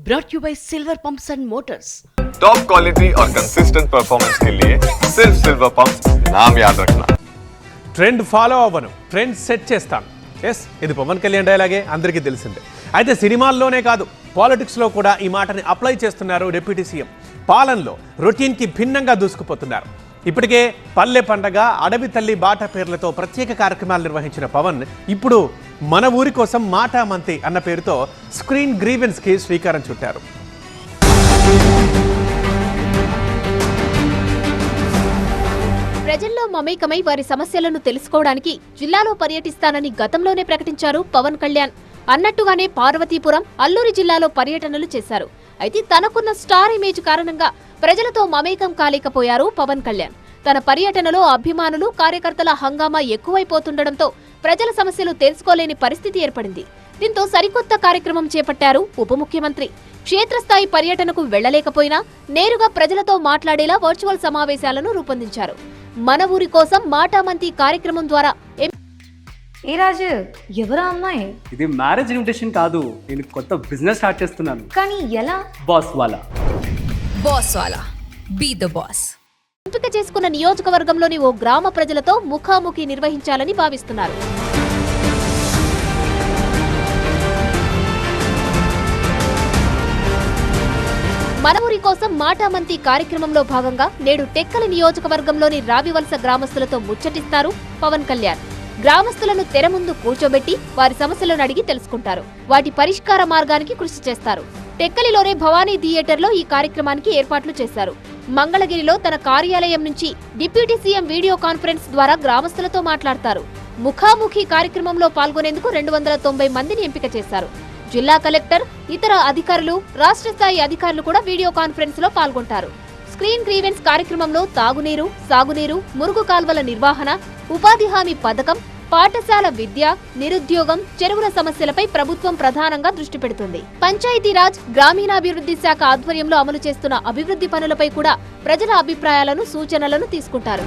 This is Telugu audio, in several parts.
brought you by Silver Pumps and Motors. Top quality और कंसिस्टेंट परफॉर्मेंस के लिए सिर्फ सिल्वर पंप्स नाम याद रखना. ట్రెండ్ ఫాలో అవ్వను, ట్రెండ్ సెట్ చేస్తాను. ఎస్, ఇది పవన్ కళ్యాణ్ డైలాగే, అందరికీ తెలిసిందే. అయితే సినిమాల్లోనే కాదు, పాలిటిక్స్లో కూడా ఈ మాటని అప్లై చేస్తున్నారు డిప్యూటీ సీఎం. పాలనలో రొటీన్కి భిన్నంగా దూసుకుపోతున్నారు. ఇప్పటికే పల్లె పండగ, అడవి తల్లి బాట పేర్లతో ప్రత్యేక కార్యక్రమాలు నిర్వహించిన పవన్ ఇప్పుడు మన ఊరి కోసం మాటా మంతి అన్న పేరుతో స్క్రీన్ గ్రీవెన్స్కి శ్రీకారం చుట్టారు. ప్రజల్లో మమేకమై వారి సమస్యలను తెలుసుకోవడానికి జిల్లాలో పర్యటిస్తానని గతంలోనే ప్రకటించారు పవన్ కళ్యాణ్. అన్నట్టుగానే పార్వతీపురం, అల్లూరి జిల్లాలో పర్యటనలు చేశారు. అయితే తనకున్న స్టార్ ఇమేజ్ కారణంగా ప్రజలతో మమేకం కాలేకపోయారు పవన్ కళ్యాణ్. తన పర్యటనలో అభిమానులు, కార్యకర్తల హంగామా ఎక్కువైపోతుండటంతో ప్రజల సమస్యలు తెలుసుకోలేని పరిస్థితి ఏర్పడింది. దీంతో సరికొత్త కార్యక్రమం చేపట్టారు ఉప ముఖ్యమంత్రి. క్షేత్రస్థాయి పర్యటనకు వెళ్లలేకపోయినా నేరుగా ప్రజలతో మాట్లాడేలా వర్చువల్ సమావేశాలను రూపొందించారు. మన ఊరి కోసం మాటామంతి కార్యక్రమం ద్వారా ఏ రాజు, ఎవరా అమ్మాయి? ఇది మ్యారేజ్ ఇన్విటేషన్ కాదు, నేను కొత్త బిజినెస్ స్టార్ట్ చేస్తున్నాను. కానీ ఎలా? బాస్ వాలా బీ ద బాస్. ఎంపిక చేసుకున్న నియోజకవర్గంలోని ఓ గ్రామ ప్రజలతో ముఖాముఖి నిర్వహించాలని భావిస్తున్నారు. మన ఊరి కోసం మాటామంతి కార్యక్రమంలో భాగంగా నేడు టెక్కలి నియోజకవర్గంలోని రావివలస గ్రామస్తులతో ముచ్చటిస్తారు పవన్ కళ్యాణ్. గ్రామస్తులను తెర ముందు కూర్చోబెట్టి వారి సమస్యలను అడిగి తెలుసుకుంటారు. వాటి పరిష్కార మార్గానికి కృషి చేస్తారు. టెక్కలిలోనే భవానీ థియేటర్లో ఈ కార్యక్రమానికి ఏర్పాట్లు చేశారు. మంగళగిరిలో తన కార్యాలయం నుంచి డిప్యూటీ సీఎం వీడియో కాన్ఫరెన్స్ ద్వారా గ్రామస్తులతో మాట్లాడతారు. ముఖాముఖి కార్యక్రమంలో పాల్గొనేందుకు 290 మందిని ఎంపిక చేశారు. జిల్లా కలెక్టర్, ఇతర అధికారులు, రాష్ట్ర స్థాయి అధికారులు కూడా వీడియో కాన్ఫరెన్స్ లో పాల్గొంటారు. స్క్రీన్ గ్రీవెన్స్ కార్యక్రమంలో తాగునీరు, సాగునీరు, మురుగు కాల్వల నిర్వహణ, ఉపాధి హామీ పథకం, పాఠశాల విద్య, నిరుద్యోగం, చెరువుల సమస్యలపై ప్రభుత్వం ప్రధానంగా దృష్టి పెడుతుంది. పంచాయతీరాజ్, గ్రామీణాభివృద్ధి శాఖ ఆధ్వర్యంలో అమలు చేస్తున్న అభివృద్ధి పనులపై కూడా ప్రజల అభిప్రాయాలను, సూచనలను తీసుకుంటారు.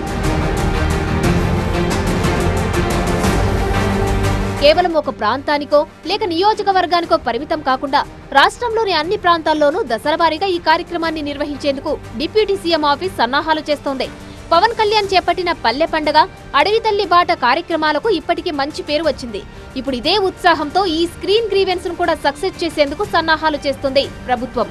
కేవలం ఒక ప్రాంతానికో లేక నియోజకవర్గానికో పరిమితం కాకుండా రాష్ట్రంలోని అన్ని ప్రాంతాల్లోనూ దశలవారీగా ఈ కార్యక్రమాన్ని నిర్వహించేందుకు డిప్యూటీ సీఎం ఆఫీస్ సన్నాహాలు చేస్తోంది. పవన్ కళ్యాణ్ చేపట్టిన పల్లె పండగ, అడవి తల్లి బాట కార్యక్రమాలకు ఇప్పటికే మంచి పేరు వచ్చింది. ఇప్పుడు ఇదే ఉత్సాహంతో ఈ స్క్రీన్ గ్రీవెన్స్ ను కూడా సక్సెస్ చేసేందుకు సన్నాహాలు చేస్తుంది ప్రభుత్వం.